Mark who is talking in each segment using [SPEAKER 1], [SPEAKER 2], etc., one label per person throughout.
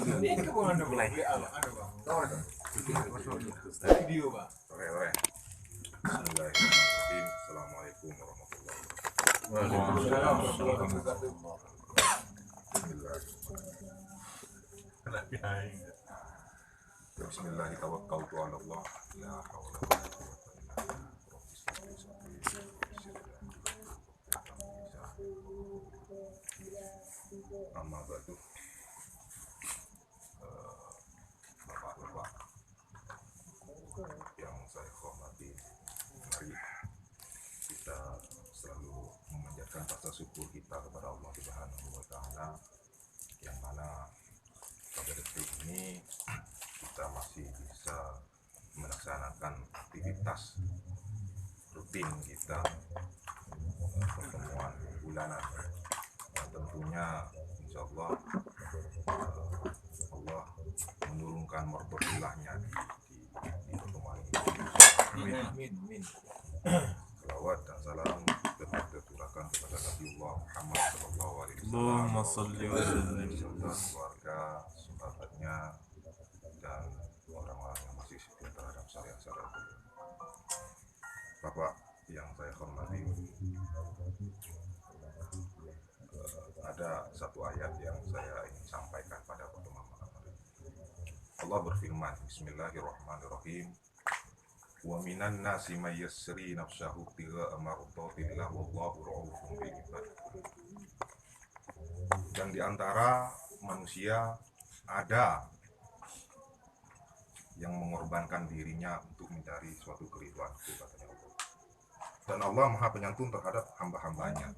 [SPEAKER 1] Ini kemana mulai? Video, Pak.
[SPEAKER 2] Ore. Bismillahirrahmanirrahim. Assalamualaikum warahmatullahi wabarakatuh. Bismillahirrahmanirrahim. Tawakkaltu 'ala Allah. La haula wa la quwwata illa billah. Amma ba'du. Bapak-bapak yang saya hormati, mari kita selalu memanjatkan rasa syukur kita kepada Allah Subhanahu wa Ta'ala, yang mana pada detik ini kita masih bisa melaksanakan aktivitas rutin kita, pertemuan bulanan. Dan tentunya insya Allah Allah menurunkan merberkahnya di pertemuan ini.
[SPEAKER 1] Amin.
[SPEAKER 2] Salawat dan salam tercurahkan kepada Nabiullah Muhammad Sallallahu Alaihi
[SPEAKER 3] Allahumma
[SPEAKER 2] Wasallam,
[SPEAKER 3] salli wa sallim.
[SPEAKER 2] beserta keluarga, sahabatnya, dan orang-orang yang masih setia terhadap syariat-syariat beliau. Bapak yang saya hormati, ada satu ayat yang saya ingin sampaikan pada pertemuan malam hari. Allah berfirman, Bismillahirrahmanirrahim. Wa minan nasi may yasri nafsahu tigha'a mardatillah wallahu ra'ufun bil ibad. Dan di antara manusia ada yang mengorbankan dirinya untuk mencari suatu keriduan, katanya Allah. Dan Allah Maha Penyantun terhadap hamba-hambanya.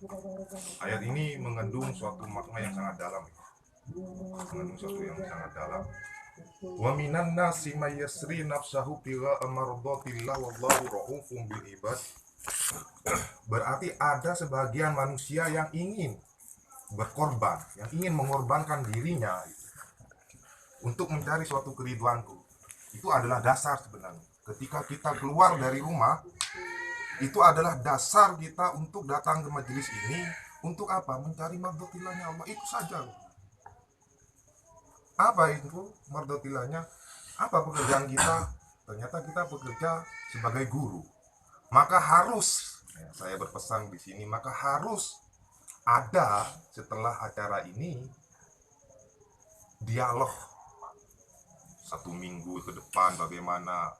[SPEAKER 2] Ayat ini mengandung suatu makna yang sangat dalam. Wa minan nasi may yasri nafsahu tigha'a mardatillah wallahu ra'ufun bil ibad. Berarti ada sebagian manusia yang ingin berkorban, yang ingin mengorbankan dirinya untuk mencari suatu keriduanku. Itu adalah dasar sebenarnya. Ketika kita keluar dari rumah, itu adalah dasar kita untuk datang ke majelis ini. Untuk apa? Mencari mardatilahnya Allah. Itu saja. Apa itu mardatilahnya? Apa pekerjaan kita? Ternyata kita bekerja sebagai guru. Maka harus, saya berpesan di sini, maka harus ada setelah acara ini dialog 1 minggu ke depan bagaimana,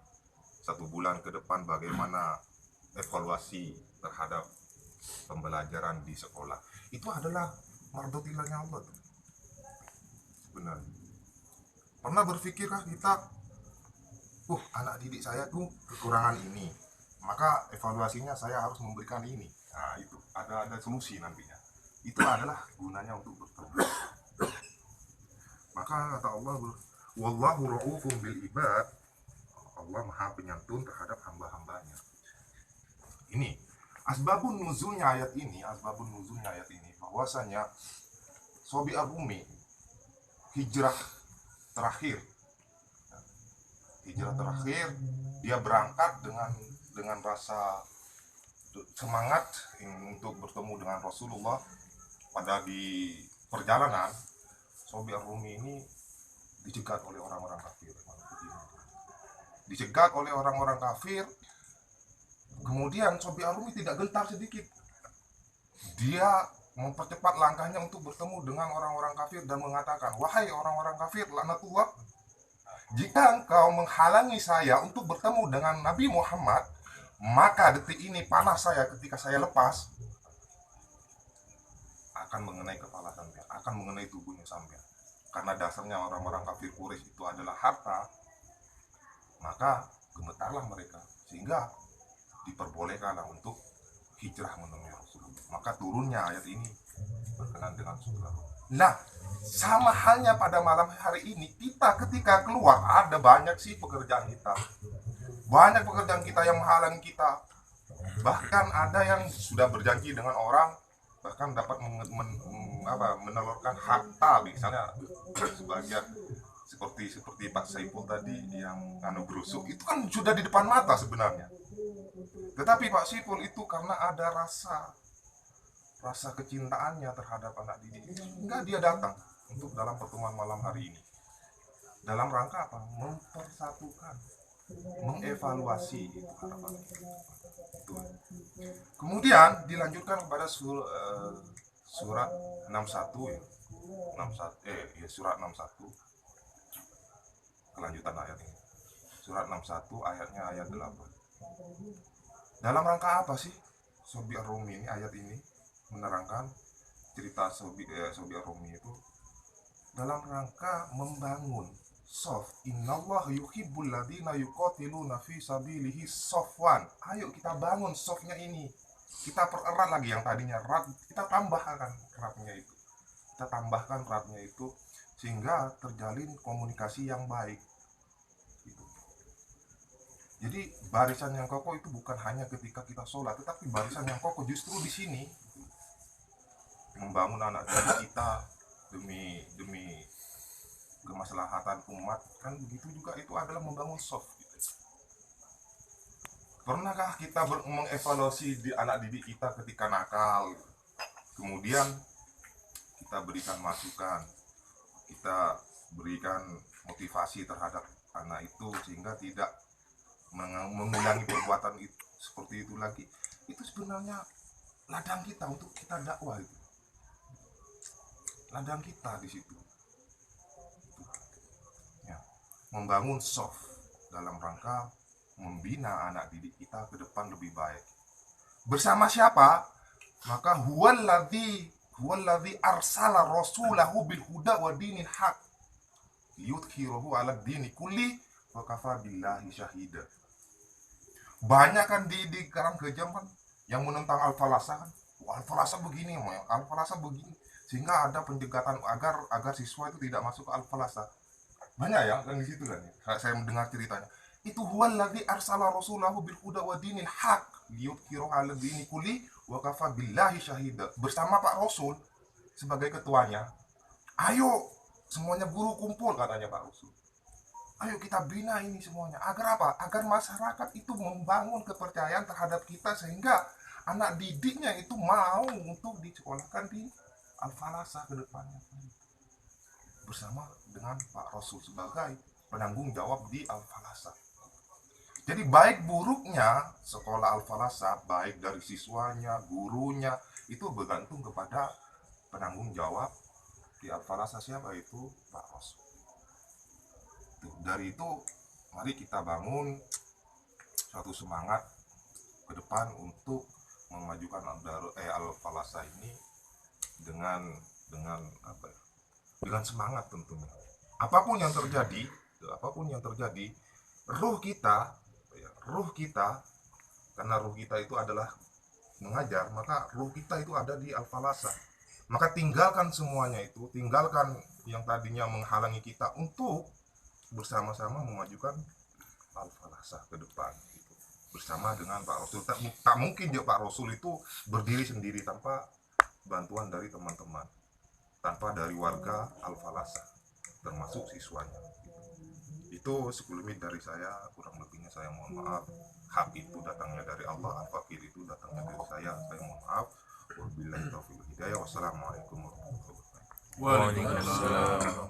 [SPEAKER 2] 1 bulan ke depan bagaimana evaluasi terhadap pembelajaran di sekolah. Itu adalah mardatilahnya Allah. Benar. Pernah berpikirkah kita, anak didik saya tuh kekurangan ini, maka evaluasinya saya harus memberikan ini. Nah, itu ada solusi nantinya. Itu adalah gunanya untuk bertemu. Maka kata Allah, wallahu ra'ufun bil ibad. Allah Maha Penyantun terhadap hamba-hambanya. Ini asbabun nuzulnya ayat ini, bahwasanya Sobi Ar-Rumi hijrah terakhir, dia berangkat dengan rasa semangat untuk bertemu dengan Rasulullah. Pada di perjalanan, Sobi Ar-Rumi ini dicegat oleh orang-orang kafir. Kemudian Sobi Ar-Rumi tidak gentar sedikit. Dia mempercepat langkahnya untuk bertemu dengan orang-orang kafir dan mengatakan, wahai orang-orang kafir, laknatullah, jika engkau menghalangi saya untuk bertemu dengan Nabi Muhammad, maka detik ini panah saya ketika saya lepas akan mengenai kepala sampean, akan mengenai tubuhnya sampean. Karena dasarnya orang-orang kafir Quraisy itu adalah harta, maka gemetarlah mereka sehingga diperbolehkanlah untuk hijrah menemui Rasulullah. Maka turunnya ayat ini berkenaan dengan surah. Nah, sama halnya pada malam hari ini, kita ketika keluar ada banyak sih pekerjaan kita. Banyak pekerjaan kita yang menghalangi kita. Bahkan ada yang sudah berjanji dengan orang, bahkan dapat menelurkan harta, misalnya sebagian seperti Pak Saiful tadi yang berusuk, itu kan sudah di depan mata sebenarnya. Tetapi Pak Saiful itu karena ada rasa kecintaannya terhadap anak didik, enggak, dia datang untuk dalam pertemuan malam hari ini. dalam rangka apa? Mempersatukan, mengevaluasi itu harapan itu. Kemudian dilanjutkan kepada surat 61 ya. 61 surat 61 kelanjutan ayat ini. Surat 61 ayatnya ayat 8. Dalam rangka apa sih Sobi Ar-Rumi ini, ayat ini menerangkan cerita Sobi Ar-Rumi itu dalam rangka membangun soft. Innallah yuhibbul ladina yuqatiluna fi sabilihi sofwan. Ayo kita bangun softnya ini. Kita pererat lagi yang tadinya erat, kita tambahkan eratnya itu. Kita tambahkan eratnya itu sehingga terjalin komunikasi yang baik. Gitu. Jadi barisan yang kokoh itu bukan hanya ketika kita sholat, tetapi barisan yang kokoh justru di sini membangun anak didik kita demi kemaslahatan umat, kan begitu juga itu adalah membangun soft gitu. Pernahkah kita mengevaluasi di anak didik kita ketika nakal, kemudian kita berikan masukan, kita berikan motivasi terhadap anak itu sehingga tidak mengulangi perbuatan itu, seperti itu lagi. Itu sebenarnya ladang kita untuk kita dakwah itu. Ladang kita di situ. Ya, membangun soft dalam rangka membina anak didik kita ke depan lebih baik. Bersama siapa? Maka huwallazi arsala rasulahu bil huda wa dinil haq yudhhiruhu 'ala dini kulli wa kafa billahi syahida. Banyak kan di sekarang kejam kan yang menentang al-falasah kan. Al-falasah begini, al-falasah begini, sehingga ada penjegatan agar siswa itu tidak masuk ke al-falasah. Banyak ya kan di situ kan ya. Saya mendengar ceritanya. Itu huwallazi arsala rasulahu bil huda wa dinil haq liyudhhiruhu 'ala dini kulli wa kafa billahi syahida. Bersama Pak Rasul sebagai ketuanya. Ayo semuanya guru kumpul, katanya Pak Rasul. Ayo kita bina ini semuanya. Agar apa? Agar masyarakat itu membangun kepercayaan terhadap kita sehingga anak didiknya itu mau untuk disekolahkan di Al-Falasah ke depannya. Bersama dengan Pak Rasul sebagai penanggung jawab di Al-Falasah. Jadi baik buruknya sekolah Al-Falasah, baik dari siswanya, gurunya, itu bergantung kepada penanggung jawab di Al-Falasah siapa, itu Pak Rasul. Dari itu mari kita bangun suatu semangat ke depan untuk memajukan Al-Falasah ini dengan apa ya? Dengan semangat tentunya. Apapun yang terjadi, ruh kita, karena ruh kita itu adalah mengajar, maka ruh kita itu ada di Al-Falasah. Maka tinggalkan semuanya itu, tinggalkan yang tadinya menghalangi kita untuk bersama-sama memajukan Al-Falasah ke depan gitu. Bersama dengan Pak Rasul. Tak mungkin dia Pak Rasul itu berdiri sendiri tanpa bantuan dari teman-teman, tanpa dari warga Al-Falasah, termasuk siswanya. Itu sekelumit dari saya, kurang lebihnya saya mohon maaf. Hak itu datangnya dari Allah, al-fakir itu datangnya dari saya mohon maaf. Wabillahi taufiq wal hidayah. Wassalamualaikum warahmatullahi wabarakatuh.
[SPEAKER 1] Waalaikumsalam.